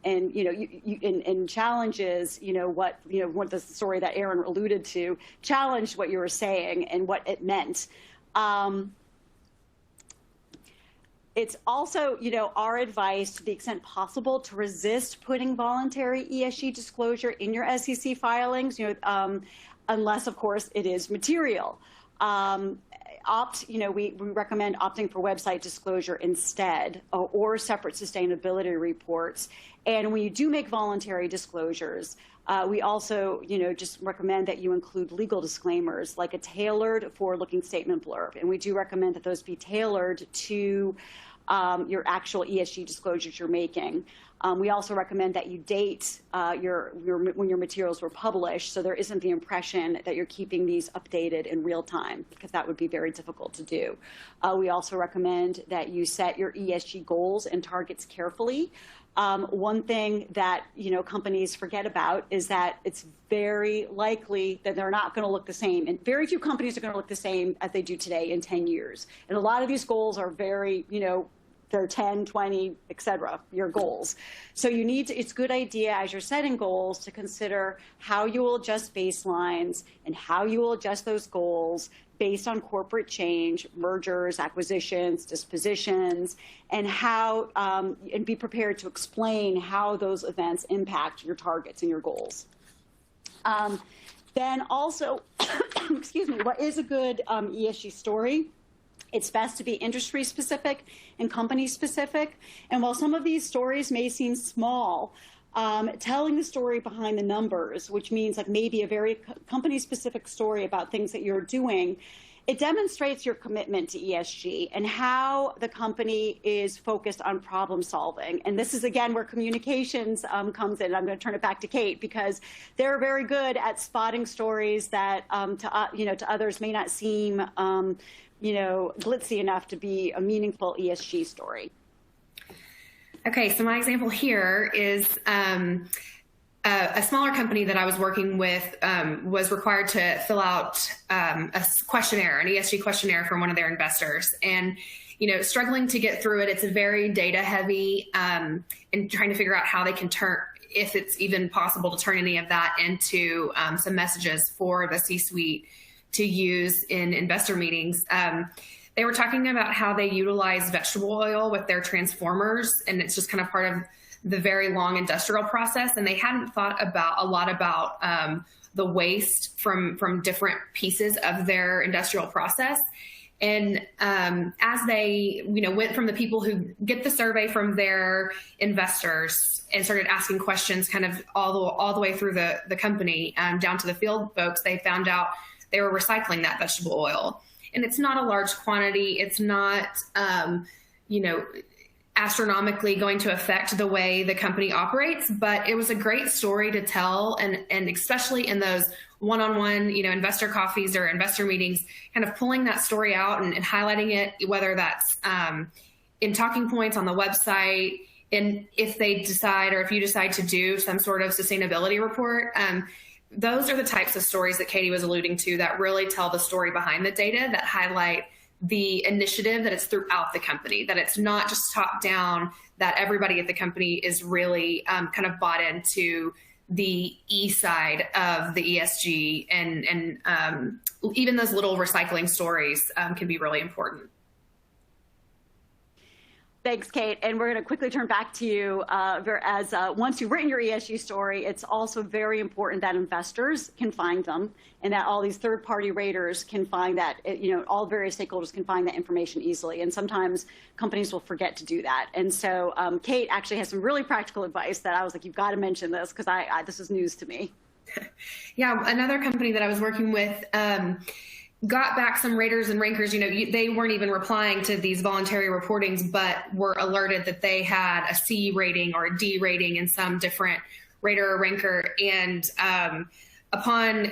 challenges what the story that Aaron alluded to, challenged what you were saying and what it meant. It's also, our advice to the extent possible to resist putting voluntary ESG disclosure in your SEC filings, unless, of course, it is material. We recommend opting for website disclosure instead, or separate sustainability reports. And when you do make voluntary disclosures, we also, just recommend that you include legal disclaimers, like a tailored forward-looking statement blurb. And we do recommend that those be tailored to your actual ESG disclosures you're making. We also recommend that you date when your materials were published, so there isn't the impression that you're keeping these updated in real time, because that would be very difficult to do. We also recommend that you set your ESG goals and targets carefully. One thing that companies forget about is that it's very likely that they're not going to look the same, and very few companies are going to look the same as they do today in 10 years. And a lot of these goals are very their 10, 20, et cetera, your goals. So it's a good idea as you're setting goals to consider how you will adjust baselines and how you will adjust those goals based on corporate change, mergers, acquisitions, dispositions, and and be prepared to explain how those events impact your targets and your goals. Then also, excuse me, what is a good ESG story? It's best to be industry specific and company specific. And while some of these stories may seem small, telling the story behind the numbers, which means like maybe a very company specific story about things that you're doing, it demonstrates your commitment to ESG and how the company is focused on problem solving. And this is, again, where communications comes in. I'm going to turn it back to Kate because they're very good at spotting stories that to others may not seem glitzy enough to be a meaningful ESG story. Okay, so my example here is a smaller company that I was working with was required to fill out a questionnaire, an ESG questionnaire from one of their investors. And, struggling to get through it, it's very data heavy and trying to figure out how they can if it's even possible to turn any of that into some messages for the C-suite to use in investor meetings. They were talking about how they utilize vegetable oil with their transformers, and it's just kind of part of the very long industrial process. And they hadn't thought a lot about the waste from different pieces of their industrial process. And as they, went from the people who get the survey from their investors and started asking questions kind of all the way through the company down to the field folks, they found out they were recycling that vegetable oil. And it's not a large quantity. It's not, astronomically going to affect the way the company operates, but it was a great story to tell. And especially in those one-on-one, investor coffees or investor meetings, kind of pulling that story out and highlighting it, whether that's in talking points on the website, and if you decide to do some sort of sustainability report, those are the types of stories that Katie was alluding to that really tell the story behind the data, that highlight the initiative, that it's throughout the company, that it's not just top down, that everybody at the company is really kind of bought into the E side of the ESG, and even those little recycling stories can be really important. Thanks, Kate. And we're going to quickly turn back to you as once you've written your ESG story, it's also very important that investors can find them and that all these third-party raters can find that, all various stakeholders can find that information easily. And sometimes companies will forget to do that. And so Kate actually has some really practical advice that I was like, you've got to mention this because this is news to me. Yeah, another company that I was working with got back some raters and rankers. They weren't even replying to these voluntary reportings, but were alerted that they had a C rating or a D rating in some different rater or ranker. And upon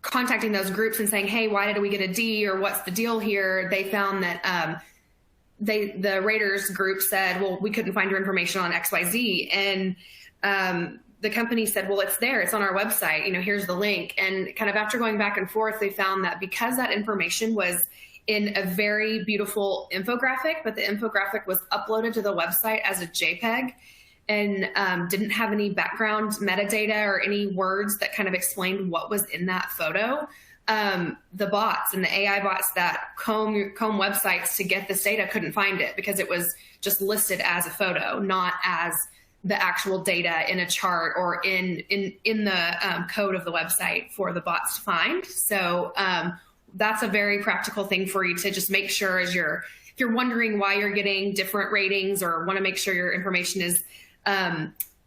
contacting those groups and saying, hey, why did we get a D, or what's the deal here? They found that the raters group said, well, we couldn't find your information on XYZ. And the company said, well, it's there. It's on our website. Here's the link. And kind of after going back and forth, they found that because that information was in a very beautiful infographic, but the infographic was uploaded to the website as a JPEG and didn't have any background metadata or any words that kind of explained what was in that photo, the bots and the AI bots that comb websites to get this data couldn't find it because it was just listed as a photo, not as the actual data in a chart or in the code of the website for the bots to find. So that's a very practical thing for you to just make sure if you're wondering why you're getting different ratings or want to make sure your information is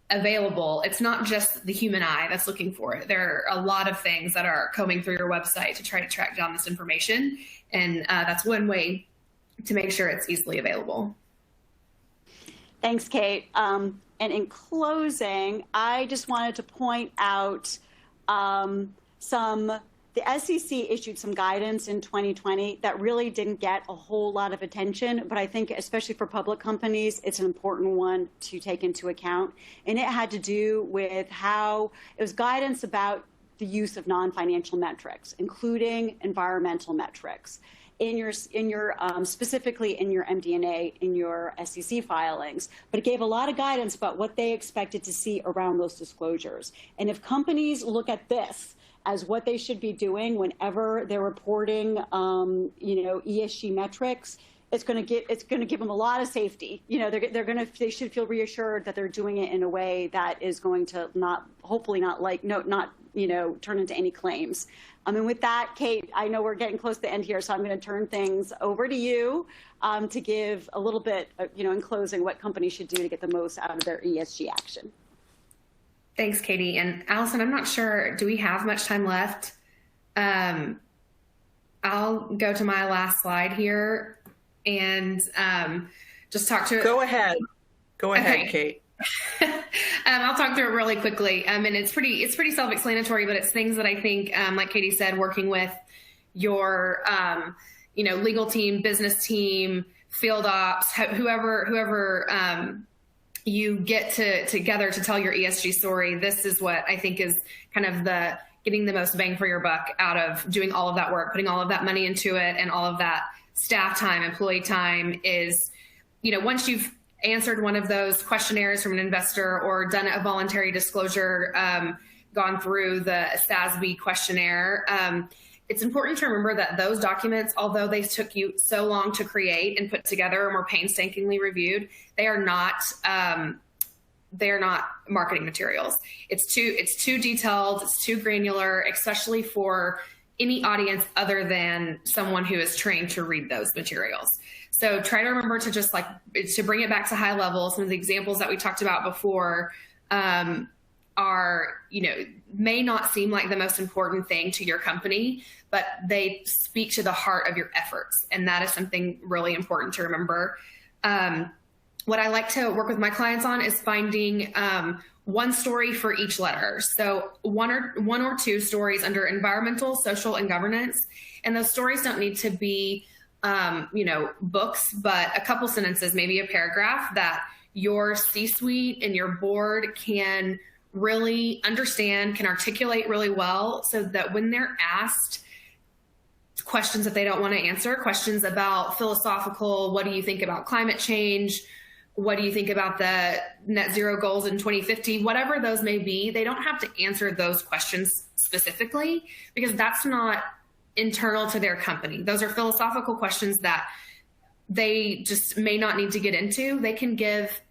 available. It's not just the human eye that's looking for it. There are a lot of things that are combing through your website to try to track down this information. And that's one way to make sure it's easily available. Thanks, Kate. And in closing, I just wanted to point out the SEC issued some guidance in 2020 that really didn't get a whole lot of attention, but I think especially for public companies, it's an important one to take into account. And it had to do with how it was guidance about the use of non-financial metrics, including environmental metrics. in your specifically in your MD&A, in your SEC filings, but it gave a lot of guidance about what they expected to see around those disclosures. And if companies look at this as what they should be doing whenever they're reporting, ESG metrics, it's going to give them a lot of safety. They should feel reassured that they're doing it in a way that is going to hopefully not turn into any claims. And with that, Kate, I know we're getting close to the end here, so I'm going to turn things over to you to give a little bit, in closing, what companies should do to get the most out of their ESG action. Thanks, Katie. And Allison, I'm not sure, do we have much time left? I'll go to my last slide here and just talk to it. Go ahead, Okay. Kate. I'll talk through it really quickly. And it's pretty self-explanatory, but it's things that I think, like Katie said, working with your, legal team, business team, field ops, whoever you get together to tell your ESG story. This is what I think is kind of getting the most bang for your buck out of doing all of that work, putting all of that money into it, and all of that staff time, employee time is, once you've answered one of those questionnaires from an investor or done a voluntary disclosure, gone through the SASB questionnaire, it's important to remember that those documents, although they took you so long to create and put together and were painstakingly reviewed, they are not marketing materials. It's too detailed, it's too granular, especially for any audience other than someone who is trained to read those materials. So try to remember to to bring it back to high level. Some of the examples that we talked about before may not seem like the most important thing to your company, but they speak to the heart of your efforts. And that is something really important to remember. What I like to work with my clients on is finding one story for each letter. So one or two stories under environmental, social, and governance. And those stories don't need to be, books, but a couple sentences, maybe a paragraph that your C-suite and your board can really understand, can articulate really well, so that when they're asked questions that they don't want to answer, questions about philosophical, what do you think about climate change? What do you think about the net zero goals in 2050? Whatever those may be, they don't have to answer those questions specifically, because that's not internal to their company. Those are philosophical questions that they just may not need to get into. They can give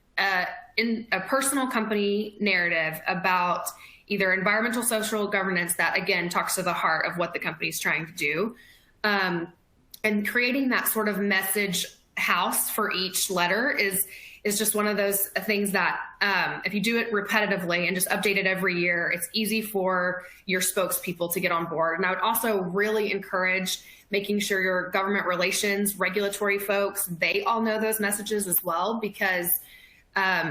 in a personal company narrative about either environmental, social, governance that, again, talks to the heart of what the company is trying to do. And creating that sort of message house for each letter is just one of those things that if you do it repetitively and just update it every year, it's easy for your spokespeople to get on board. And I would also really encourage making sure your government relations, regulatory folks, they all know those messages as well, because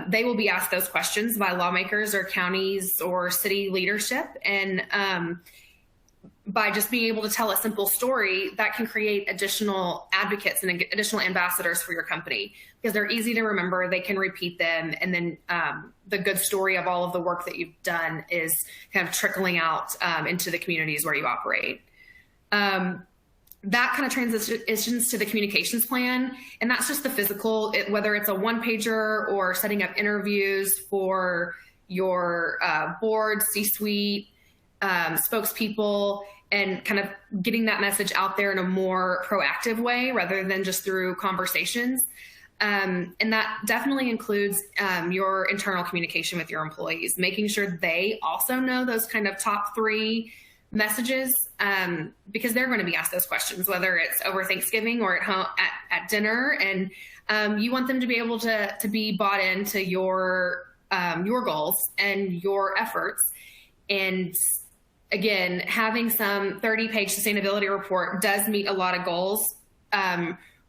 they will be asked those questions by lawmakers or counties or city leadership. And by just being able to tell a simple story, that can create additional advocates and additional ambassadors for your company, because they're easy to remember. They can repeat them. And then the good story of all of the work that you've done is kind of trickling out into the communities where you operate. That kind of transitions to the communications plan. And that's just the physical, whether it's a one-pager or setting up interviews for your board, C-suite, spokespeople, and kind of getting that message out there in a more proactive way rather than just through conversations. And that definitely includes your internal communication with your employees, making sure they also know those kind of top three messages, because they're going to be asked those questions, whether it's over Thanksgiving or at home at dinner. And you want them to be able to be bought into your goals and your efforts. And again, having some 30-page sustainability report does meet a lot of goals.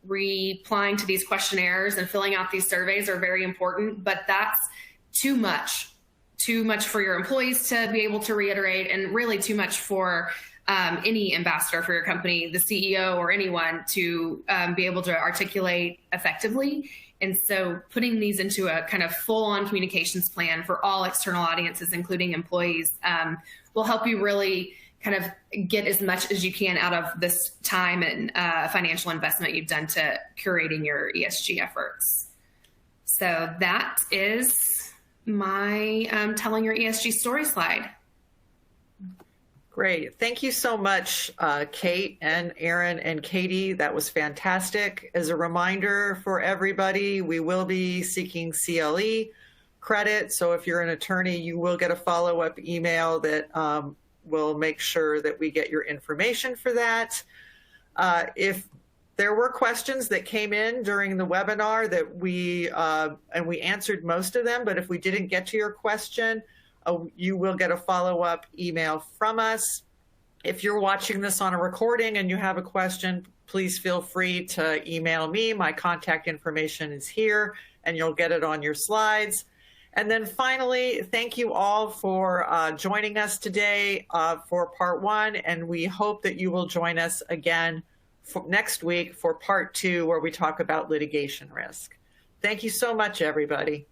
Replying to these questionnaires and filling out these surveys are very important, but that's too much for your employees to be able to reiterate, and really too much for any ambassador for your company, the CEO or anyone, to be able to articulate effectively. And so putting these into a kind of full-on communications plan for all external audiences, including employees, will help you really kind of get as much as you can out of this time and financial investment you've done to curating your ESG efforts. So that is my telling your ESG story slide. Great. Thank you so much, Kate and Aaron and Katie. That was fantastic. As a reminder for everybody, we will be seeking CLE credit. So if you're an attorney, you will get a follow-up email that will make sure that we get your information for that. If there were questions that came in during the webinar that we answered most of them, but if we didn't get to your question, you will get a follow-up email from us. If you're watching this on a recording and you have a question, please feel free to email me. My contact information is here, and you'll get it on your slides. And then finally, thank you all for joining us today for part 1, and we hope that you will join us again next week for part 2, where we talk about litigation risk. Thank you so much, everybody.